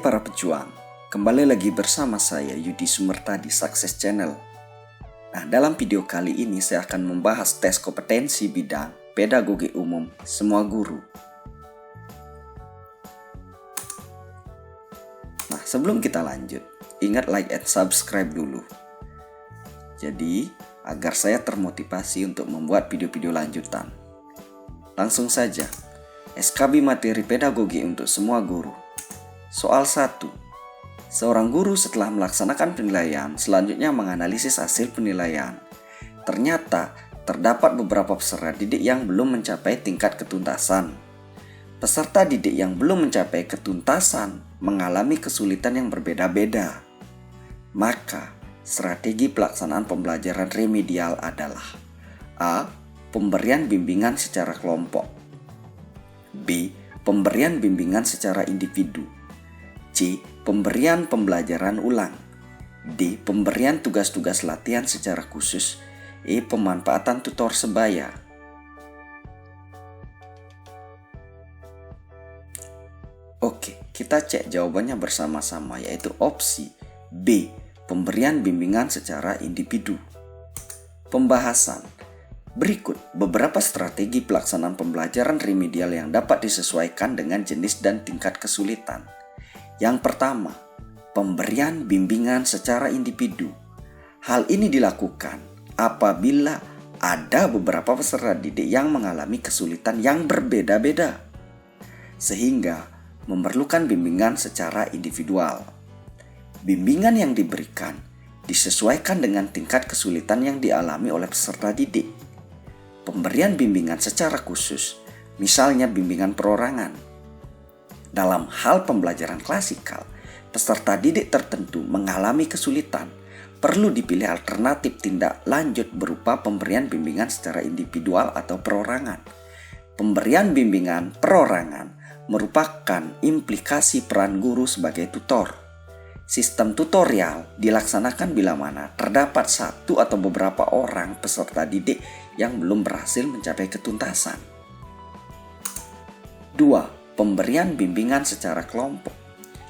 para pejuang, kembali lagi bersama saya Yudi Sumerta di Sukses Channel. Nah, dalam video kali ini saya akan membahas tes kompetensi bidang pedagogi umum semua guru. Nah, sebelum kita lanjut, ingat like and subscribe dulu. Jadi, agar saya termotivasi untuk membuat video-video lanjutan. Langsung saja, SKB materi pedagogi untuk semua guru. Soal 1. Seorang guru setelah melaksanakan penilaian selanjutnya menganalisis hasil penilaian. Ternyata terdapat beberapa peserta didik yang belum mencapai tingkat ketuntasan. Peserta didik yang belum mencapai ketuntasan mengalami kesulitan yang berbeda-beda. Maka, strategi pelaksanaan pembelajaran remedial adalah A. Pemberian bimbingan secara kelompok, B. Pemberian bimbingan secara individu, C. Pemberian pembelajaran ulang, D. Pemberian tugas-tugas latihan secara khusus, E. Pemanfaatan tutor sebaya. Oke, kita cek jawabannya bersama-sama, yaitu opsi B. Pemberian bimbingan secara individu. Pembahasan. Berikut beberapa strategi pelaksanaan pembelajaran remedial yang dapat disesuaikan dengan jenis dan tingkat kesulitan. Yang pertama, pemberian bimbingan secara individu. Hal ini dilakukan apabila ada beberapa peserta didik yang mengalami kesulitan yang berbeda-beda, sehingga memerlukan bimbingan secara individual. Bimbingan yang diberikan disesuaikan dengan tingkat kesulitan yang dialami oleh peserta didik. Pemberian bimbingan secara khusus, misalnya bimbingan perorangan. Dalam hal pembelajaran klasikal, peserta didik tertentu mengalami kesulitan. Perlu dipilih alternatif tindak lanjut berupa pemberian bimbingan secara individual atau perorangan. Pemberian bimbingan perorangan merupakan implikasi peran guru sebagai tutor. Sistem tutorial dilaksanakan bila mana terdapat satu atau beberapa orang peserta didik yang belum berhasil mencapai ketuntasan. 2. Pemberian bimbingan secara kelompok.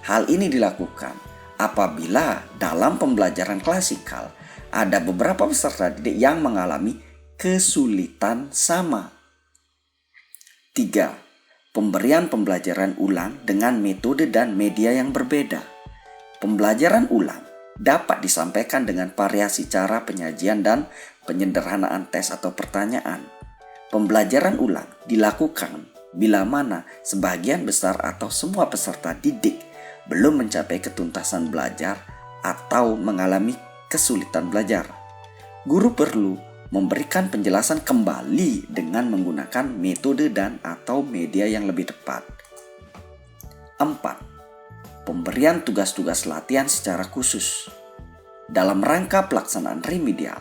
Hal ini dilakukan apabila dalam pembelajaran klasikal ada beberapa peserta didik yang mengalami kesulitan sama. 3. Pemberian pembelajaran ulang dengan metode dan media yang berbeda. Pembelajaran ulang dapat disampaikan dengan variasi cara penyajian dan penyederhanaan tes atau pertanyaan. Pembelajaran ulang dilakukan bila mana sebagian besar atau semua peserta didik belum mencapai ketuntasan belajar atau mengalami kesulitan belajar. Guru perlu memberikan penjelasan kembali dengan menggunakan metode dan atau media yang lebih tepat. 4. Pemberian tugas-tugas latihan secara khusus. Dalam rangka pelaksanaan remedial,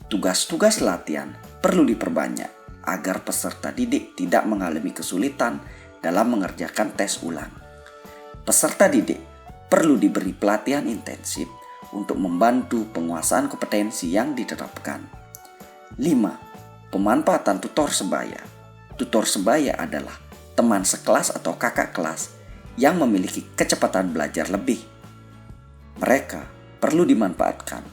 tugas-tugas latihan perlu diperbanyak agar peserta didik tidak mengalami kesulitan dalam mengerjakan tes ulang. Peserta didik perlu diberi pelatihan intensif untuk membantu penguasaan kompetensi yang diterapkan. 5. Pemanfaatan tutor sebaya. Tutor sebaya adalah teman sekelas atau kakak kelas yang memiliki kecepatan belajar lebih. Mereka perlu dimanfaatkan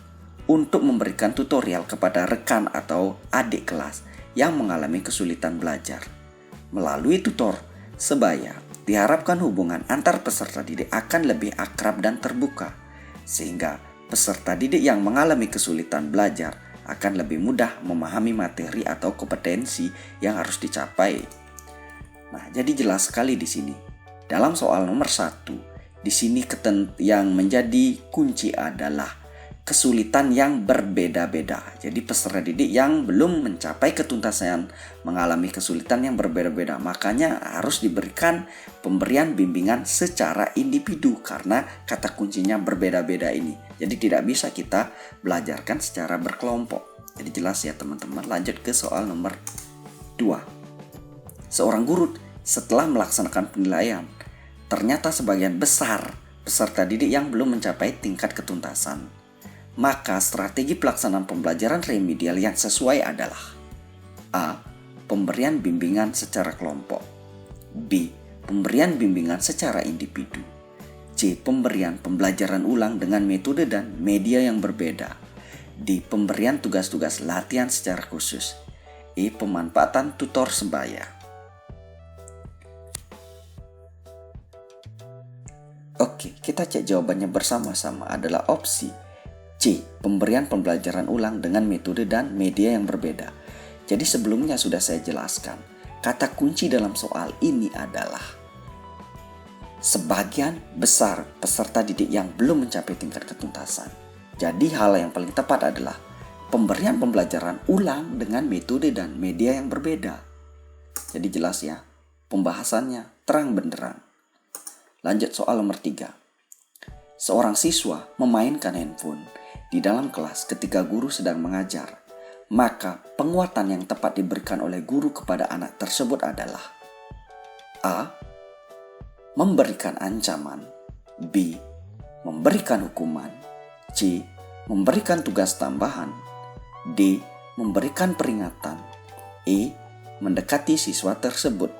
untuk memberikan tutorial kepada rekan atau adik kelas yang mengalami kesulitan belajar. Melalui tutor sebaya, diharapkan hubungan antar peserta didik akan lebih akrab dan terbuka, sehingga peserta didik yang mengalami kesulitan belajar akan lebih mudah memahami materi atau kompetensi yang harus dicapai. Nah, jadi jelas sekali di sini. Dalam soal nomor 1, di sini yang menjadi kunci adalah kesulitan yang berbeda-beda. Jadi peserta didik yang belum mencapai ketuntasan mengalami kesulitan yang berbeda-beda. Makanya harus diberikan pemberian bimbingan secara individu karena kata kuncinya berbeda-beda ini. Jadi tidak bisa kita belajarkan secara berkelompok. Jadi jelas ya teman-teman. Lanjut ke soal nomor 2. Seorang guru setelah melaksanakan penilaian, ternyata sebagian besar peserta didik yang belum mencapai tingkat ketuntasan. Maka strategi pelaksanaan pembelajaran remedial yang sesuai adalah A. Pemberian bimbingan secara kelompok, B. Pemberian bimbingan secara individu, C. Pemberian pembelajaran ulang dengan metode dan media yang berbeda. D. Pemberian tugas-tugas latihan secara khusus. E. Pemanfaatan tutor sebaya. Oke, kita cek jawabannya bersama-sama adalah opsi C. Pemberian pembelajaran ulang dengan metode dan media yang berbeda. Jadi sebelumnya sudah saya jelaskan, kata kunci dalam soal ini adalah sebagian besar peserta didik yang belum mencapai tingkat ketuntasan. Jadi hal yang paling tepat adalah pemberian pembelajaran ulang dengan metode dan media yang berbeda. Jadi jelas ya, pembahasannya terang benderang. Lanjut soal nomor 3. Seorang siswa memainkan handphone di dalam kelas ketika guru sedang mengajar. Maka penguatan yang tepat diberikan oleh guru kepada anak tersebut adalah A. Memberikan ancaman. B. Memberikan hukuman. C. Memberikan tugas tambahan. D. Memberikan peringatan. E. Mendekati siswa tersebut.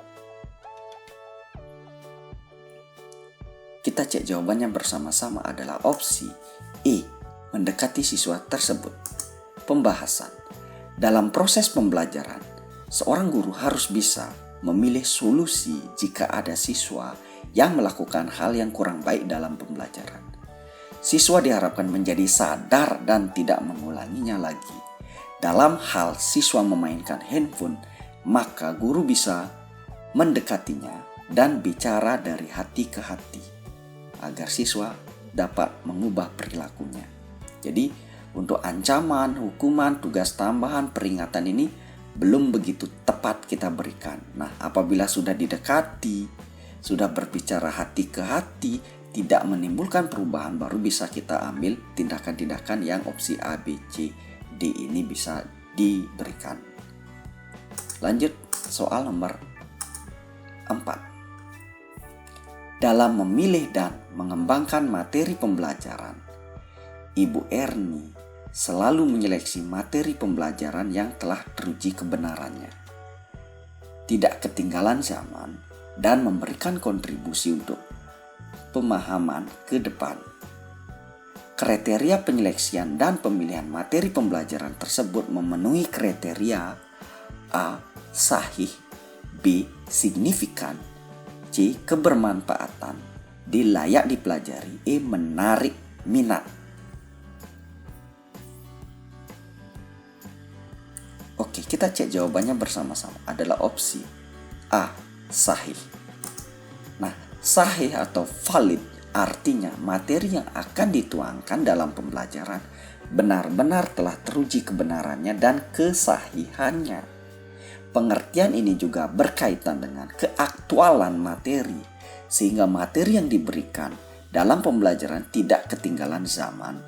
Kita cek jawabannya bersama-sama adalah opsi E. Mendekati siswa tersebut. Pembahasan. Dalam proses pembelajaran, seorang guru harus bisa memilih solusi jika ada siswa yang melakukan hal yang kurang baik dalam pembelajaran. Siswa diharapkan menjadi sadar dan tidak mengulanginya lagi. Dalam hal siswa memainkan handphone, maka guru bisa mendekatinya dan bicara dari hati ke hati agar siswa dapat mengubah perilakunya. Jadi, untuk ancaman, hukuman, tugas tambahan, peringatan ini belum begitu tepat kita berikan. Nah, apabila sudah didekati, sudah berbicara hati ke hati, tidak menimbulkan perubahan, baru bisa kita ambil tindakan-tindakan yang opsi A, B, C, D ini bisa diberikan. Lanjut soal nomor 4. Dalam memilih dan mengembangkan materi pembelajaran, Ibu Erni selalu menyeleksi materi pembelajaran yang telah teruji kebenarannya, tidak ketinggalan zaman, dan memberikan kontribusi untuk pemahaman ke depan. Kriteria penyeleksian dan pemilihan materi pembelajaran tersebut memenuhi kriteria A. Sahih, B. Signifikan, C. Kebermanfaatan, D. Layak dipelajari, E. Menarik minat. Oke, kita cek jawabannya bersama-sama adalah opsi A. Sahih. Nah, sahih atau valid artinya materi yang akan dituangkan dalam pembelajaran benar-benar telah teruji kebenarannya dan kesahihannya. Pengertian ini juga berkaitan dengan keaktualan materi, sehingga materi yang diberikan dalam pembelajaran tidak ketinggalan zaman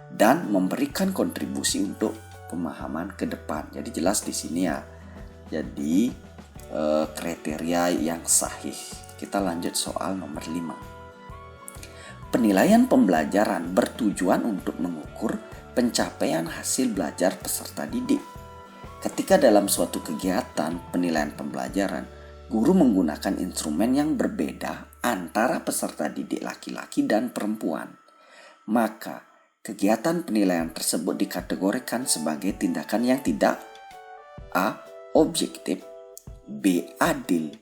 dan memberikan kontribusi untuk pemahaman ke depan. Jadi jelas di sini ya. Jadi kriteria yang sahih. Kita lanjut soal nomor 5. Penilaian pembelajaran bertujuan untuk mengukur pencapaian hasil belajar peserta didik. Ketika dalam suatu kegiatan penilaian pembelajaran, guru menggunakan instrumen yang berbeda antara peserta didik laki-laki dan perempuan, maka kegiatan penilaian tersebut dikategorikan sebagai tindakan yang tidak A. Objektif, B. Adil,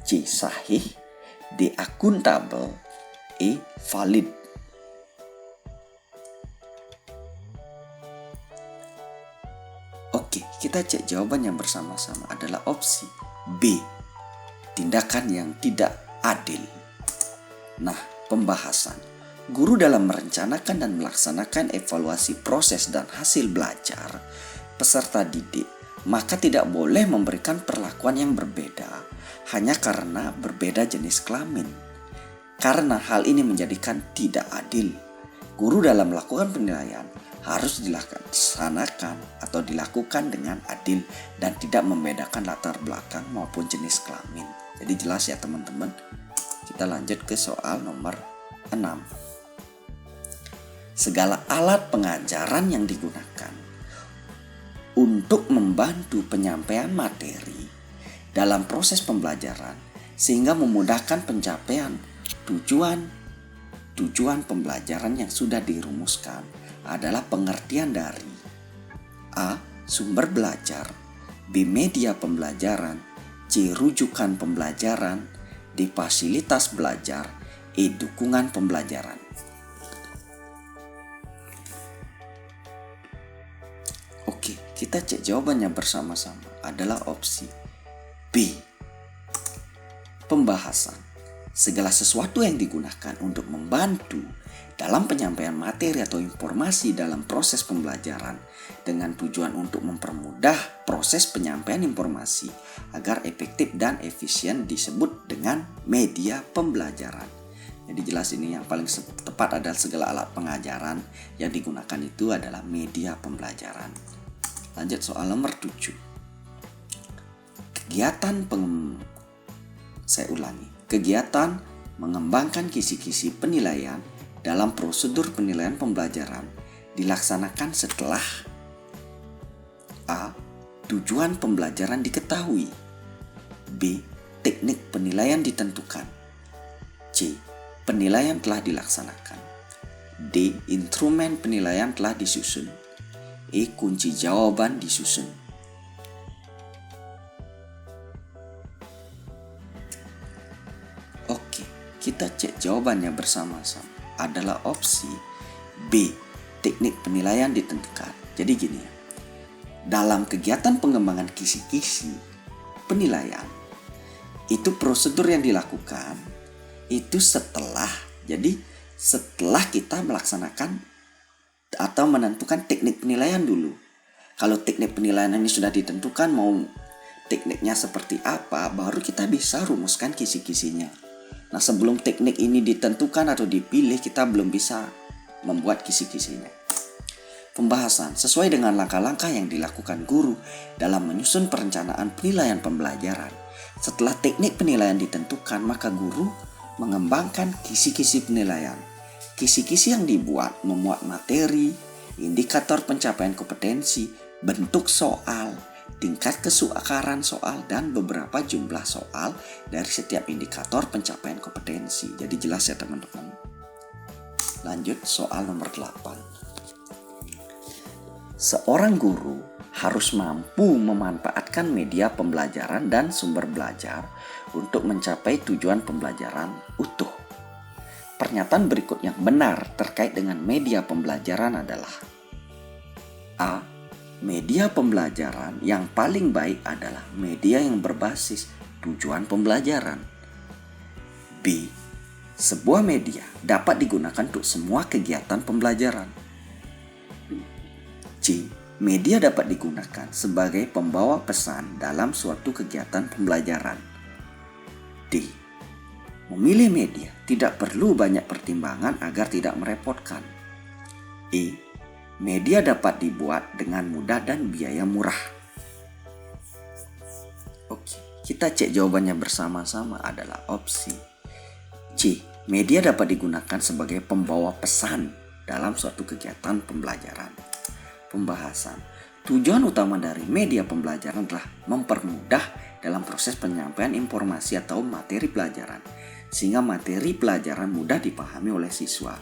C. Sahih, D. Akuntabel, E. Valid. Oke, kita cek jawaban yang bersama-sama adalah opsi B. Tindakan yang tidak adil. Nah, pembahasan. Guru dalam merencanakan dan melaksanakan evaluasi proses dan hasil belajar peserta didik, maka tidak boleh memberikan perlakuan yang berbeda hanya karena berbeda jenis kelamin. Karena hal ini menjadikan tidak adil. Guru dalam melakukan penilaian harus dilaksanakan atau dilakukan dengan adil dan tidak membedakan latar belakang maupun jenis kelamin. Jadi jelas ya teman-teman. Kita lanjut ke soal nomor 6. Segala alat pengajaran yang digunakan untuk membantu penyampaian materi dalam proses pembelajaran sehingga memudahkan pencapaian tujuan tujuan pembelajaran yang sudah dirumuskan adalah pengertian dari A. Sumber belajar, B. Media pembelajaran, C. Rujukan pembelajaran, D. Fasilitas belajar, E. Dukungan pembelajaran. Oke, kita cek jawabannya bersama-sama adalah opsi B. Pembahasan. Segala sesuatu yang digunakan untuk membantu dalam penyampaian materi atau informasi dalam proses pembelajaran dengan tujuan untuk mempermudah proses penyampaian informasi agar efektif dan efisien disebut dengan media pembelajaran. Jadi jelas ini yang paling tepat adalah segala alat pengajaran yang digunakan itu adalah media pembelajaran. Lanjut soal nomor 7. Kegiatan mengembangkan kisi-kisi penilaian dalam prosedur penilaian pembelajaran dilaksanakan setelah A. Tujuan pembelajaran diketahui, B. Teknik penilaian ditentukan, C. Penilaian telah dilaksanakan, D. Instrumen penilaian telah disusun, E. Kunci jawaban disusun. Oke, kita cek jawabannya bersama-sama adalah opsi B. Teknik penilaian ditentukan. Jadi gini ya, dalam kegiatan pengembangan kisi-kisi penilaian itu prosedur yang dilakukan itu setelah kita melaksanakan atau menentukan teknik penilaian dulu. Kalau teknik penilaian ini sudah ditentukan mau tekniknya seperti apa, baru kita bisa rumuskan kisi-kisinya. Nah, sebelum teknik ini ditentukan atau dipilih, kita belum bisa membuat kisi-kisinya. Pembahasan sesuai dengan langkah-langkah yang dilakukan guru dalam menyusun perencanaan penilaian pembelajaran. Setelah teknik penilaian ditentukan, maka guru mengembangkan kisi-kisi penilaian. Kisi-kisi yang dibuat memuat materi, indikator pencapaian kompetensi, bentuk soal, tingkat kesukaran soal, dan beberapa jumlah soal dari setiap indikator pencapaian kompetensi. Jadi jelas ya teman-teman. Lanjut soal nomor 8. Seorang guru harus mampu memanfaatkan media pembelajaran dan sumber belajar untuk mencapai tujuan pembelajaran utuh. Pernyataan berikut yang benar terkait dengan media pembelajaran adalah A. Media pembelajaran yang paling baik adalah media yang berbasis tujuan pembelajaran. B. Sebuah media dapat digunakan untuk semua kegiatan pembelajaran. C. Media dapat digunakan sebagai pembawa pesan dalam suatu kegiatan pembelajaran. D. Memilih media tidak perlu banyak pertimbangan agar tidak merepotkan. E. Media dapat dibuat dengan mudah dan biaya murah. Oke, kita cek jawabannya bersama-sama adalah opsi C. Media dapat digunakan sebagai pembawa pesan dalam suatu kegiatan pembelajaran. Pembahasan. Tujuan utama dari media pembelajaran adalah mempermudah dalam proses penyampaian informasi atau materi pelajaran, sehingga materi pelajaran mudah dipahami oleh siswa.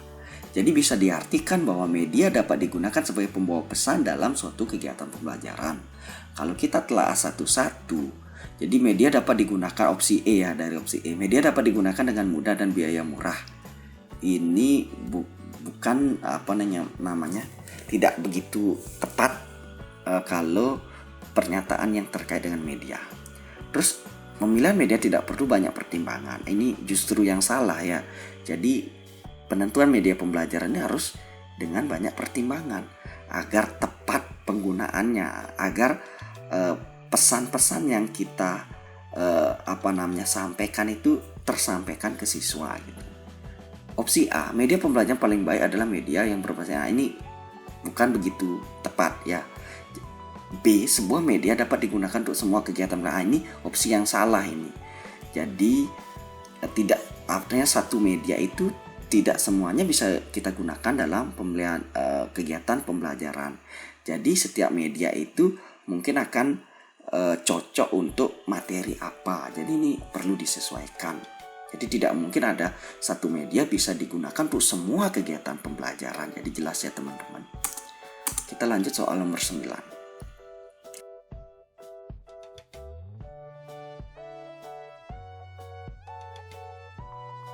Jadi bisa diartikan bahwa media dapat digunakan sebagai pembawa pesan dalam suatu kegiatan pembelajaran. Kalau kita telaah satu-satu, jadi media dapat digunakan opsi E ya, dari opsi E. Media dapat digunakan dengan mudah dan biaya murah. Ini bukan namanya tidak begitu tepat kalau pernyataan yang terkait dengan media. Terus pemilihan media tidak perlu banyak pertimbangan. Ini justru yang salah ya. Jadi penentuan media pembelajaran ini harus dengan banyak pertimbangan agar tepat penggunaannya, agar pesan-pesan yang kita sampaikan itu tersampaikan ke siswa gitu. Opsi A, media pembelajaran paling baik adalah media yang berbasis. Nah, ini bukan begitu tepat ya. B, sebuah media dapat digunakan untuk semua kegiatan. Nah, ini opsi yang salah ini. Jadi tidak, artinya satu media itu tidak semuanya bisa kita gunakan dalam pemilihan kegiatan pembelajaran. Jadi setiap media itu mungkin akan cocok untuk materi apa. Jadi ini perlu disesuaikan. Jadi tidak mungkin ada satu media bisa digunakan untuk semua kegiatan pembelajaran. Jadi jelas ya teman-teman. Kita lanjut soal nomor 9.